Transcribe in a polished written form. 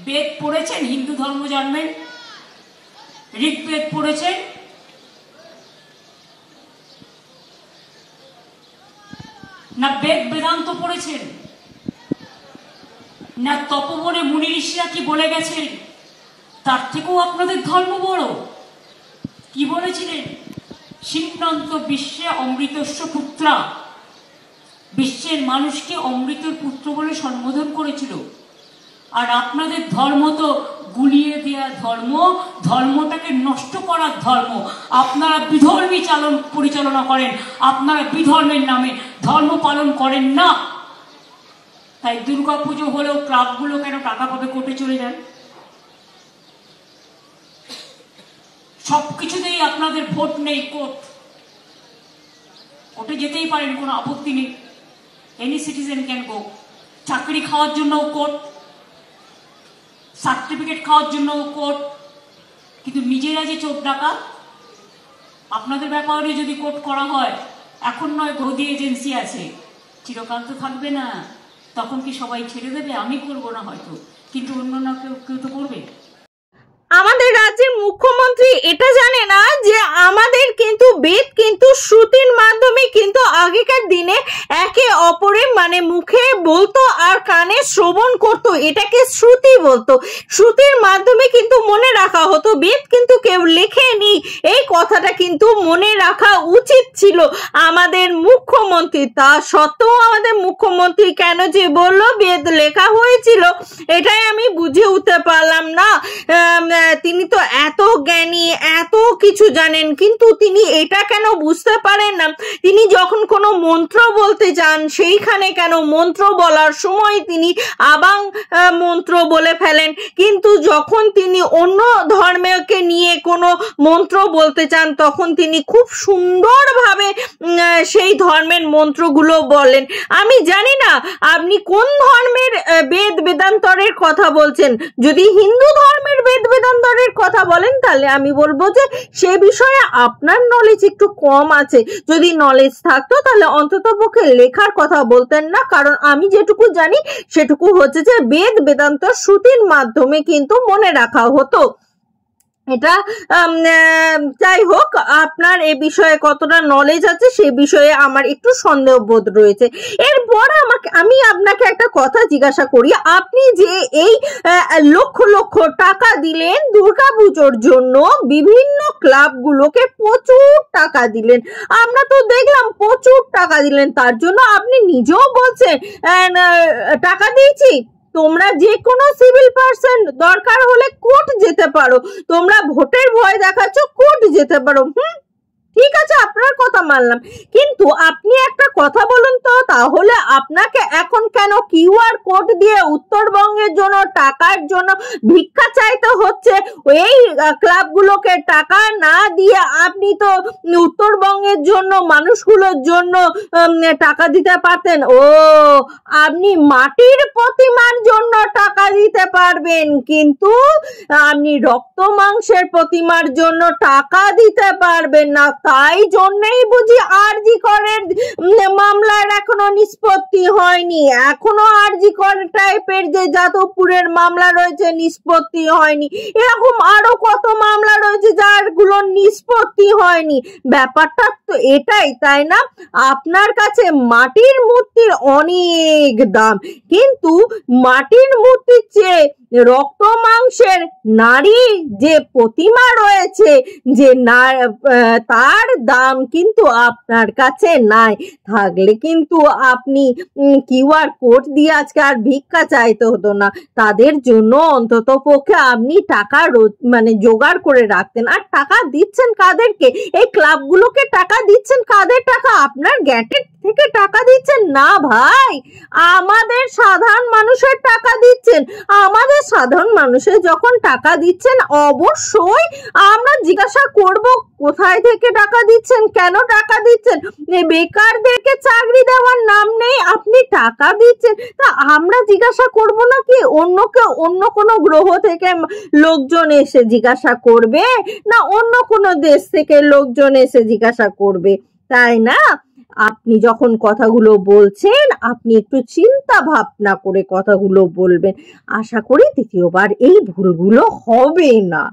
বেদ পড়েছেন? হিন্দু ধর্ম জন্মের ঋগ্বেদ পড়েছেন? না বেদ বেদান্ত পড়েছেন? না তপবনে মুনি ঋষিরা কি বলে গেছেন তার থেকেও আপনাদের ধর্ম বড়? কি বলেছিলেন? সিন্নন্ত বিশ্বে অমৃতস্য পুত্রা, বিশ্বের মানুষকে অমৃতের পুত্র বলে সম্বোধন করেছিল। আর আপনাদের ধর্ম তো গুলিয়ে দেওয়া ধর্ম, ধর্মটাকে নষ্ট করার ধর্ম। আপনারা বিধর্মী পরিচালনা করেন, আপনারা বিধর্মের নামে ধর্ম পালন করেন না। তাই দুর্গা পুজো হলেও ক্লাবগুলো কেন টাকা পাবে কোর্টে চলে যান? সবকিছুতেই আপনাদের ভোট নেই, কোর্টে যেতেই পারেন, কোনো আপত্তি নেই, এনি সিটিজেন ক্যান গো। চাকরি খাওয়ার জন্যও কোর্ট, সার্টিফিকেট খাওয়ার জন্যও কোর্ট, কিন্তু নিজেরা যে চোর ডাকাত, আপনাদের ব্যাপারে যদি কোর্ট করা হয়, এখন নয় গদি এজেন্সি আছে, চিরকাল তো থাকবে না। তখন কি সবাই ছেড়ে দেবে? আমি করবো না হয়তো, কিন্তু অন্য না কেউ তো করবে। আমাদের রাজ্যের মুখ্যমন্ত্রী এটা জানে না যে আমাদের কিন্তু বেদ কিন্তু শ্রুতির মাধ্যমে কিন্তু আগেকার দিনে একে অপরে মানে মুখে বলতো আর কানে শ্রবণ করতো, এটাকে শ্রুতি বলতো। শ্রুতির মাধ্যমে কিন্তু মনে রাখা হতো, বেদ কিন্তু কেউ লেখেনি। এই কথাটা কিন্তু মনে রাখা উচিত ছিল আমাদের মুখ্যমন্ত্রী। তা সত্ত্বেও আমাদের মুখ্যমন্ত্রী কেন যে বললো বেদ লেখা হয়েছিল, এটাই আমি বুঝে উঠতে পারলাম না। তিনি তো এত জ্ঞানী, এত কিছু জানেন, কিন্তু তিনি এটা কেন বুঝতে পারেন না? তিনি যখন কোনো মন্ত্র বলতে যান, সেইখানে কেন মন্ত্র বলার সময় তিনি আবাং মন্ত্র বলে ফেলেন, কিন্তু যখন তিনি অন্য ধর্মকে নিয়ে কোনো মন্ত্র বলতে চান তখন তিনি খুব সুন্দরভাবে সেই ধর্মের মন্ত্রগুলো বলেন। আমি জানি না আপনি কোন ধর্মের বেদ বেদান্তরের কথা বলছেন। যদি হিন্দু ধর্মের বেদ বেদান্তরের কথা বলেন তাহলে আমি বলবো যে সে বিষয়ে আপনার নলেজ একটু কম আছে। যদি নলেজ থাকতো তাহলে অন্তত পক্ষে লেখার কথা বলতেন না, কারণ আমি যেটুকু জানি সেটুকু হচ্ছে যে বেদ বেদান্ত শ্রুতির মাধ্যমে কিন্তু মনে রাখা হতো। এটা যাই হোক, আপনার এ বিষয়ে কতটা নলেজ আছে সে বিষয়ে আমার একটু সন্দেহ বোধ রয়েছে। এরপর আমি আপনাকে একটা কথা জিজ্ঞাসা করি, আপনি যে এই লক্ষ লক্ষ টাকা দিলেন দুর্গাপুজোর জন্য, বিভিন্ন ক্লাবগুলোকে প্রচুর টাকা দিলেন, আমরা তো দেখলাম প্রচুর টাকা দিলেন, তার জন্য আপনি নিজেও বলছেন টাকা দিয়েছি। তোমরা যে কোনো সিভিল পার্সন দরকার হলে কোর্ট যেতে পারো, তোমরা ভোটের ভয় দেখাচ্ছ, কোর্ট যেতে পারো। ঠিক আছে, আপনার কথা মানলাম, কিন্তু আপনি একটা কথা বলুন তো, তাহলে আপনাকে এখন কেন কিউআর কোড দিয়ে উত্তরবঙ্গের জন্য টাকার জন্য ভিক্ষা চাইতে হচ্ছে? এই ক্লাবগুলোকে টাকা না দিয়ে আপনি তো উত্তরবঙ্গের জন্য মানুষগুলোর জন্য টাকা দিতে পারতেন। ও, আপনি মাটির প্রতিমার জন্য টাকা দিতে পারবেন, কিন্তু আপনি রক্ত মাংসের প্রতিমার জন্য টাকা দিতে পারবেন না। তাই জন্যই বুঝি আরজি করের মামলার এখনো নিষ্পত্তি হয়নি, এখনো আরজি কর টাইপের যে যাদবপুরের মামলা রয়েছে নিষ্পত্তি হয়নি, এরকম আরো কত মামলা রয়েছে যারগুলো নিষ্পত্তি হয়নি। ব্যাপারটা তো এটাই, তাই না? আপনার কাছে মাটির মূর্তির অনেক দাম, কিন্তু মাটির মূর্তির চেয়ে রক্ত মাংসের নারী যে প্রতিমা রয়েছে যে তার দাম কিন্তু আপনার কাছে নাই। থাকলে কিন্তু আপনি কিউআর কোড দিয়ে আজকে আর ভিক্ষা চাইতে হতো না, তাদের জন্য অন্তত পক্ষে আপনি টাকা মানে জোগাড় করে রাখতেন। আর টাকা দিচ্ছেন কাদেরকে? এই ক্লাবগুলোকে টাকা দিচ্ছেন কাদের টাকা? আপনার গ্যাটের থেকে টাকা দিচ্ছেন না ভাই, আমাদের সাধারণ মানুষের টাকা দিচ্ছেন। আমাদের সাধারণ মানুষের যখন টাকা দিচ্ছেন অবশ্যই আমরা জিজ্ঞাসা করব কোথায় থেকে টাকা দিচ্ছেন, কেন টাকা দিচ্ছেন। বেকারদেরকে চাকরি দেওয়ার নাম নেই, আপনি টাকা দিচ্ছেন, তা আমরা জিজ্ঞাসা করব না কি? অন্য কোনো গ্রহ থেকে লোকজন এসে জিজ্ঞাসা করবে, না অন্য কোনো দেশ থেকে লোকজন এসে জিজ্ঞাসা করবে, তাই না? আপনি যখন কথাগুলো বলছেন আপনি একটু চিন্তা ভাবনা করে কথাগুলো বলবেন। আশা করি দ্বিতীয়বার এই ভুলগুলো হবে না।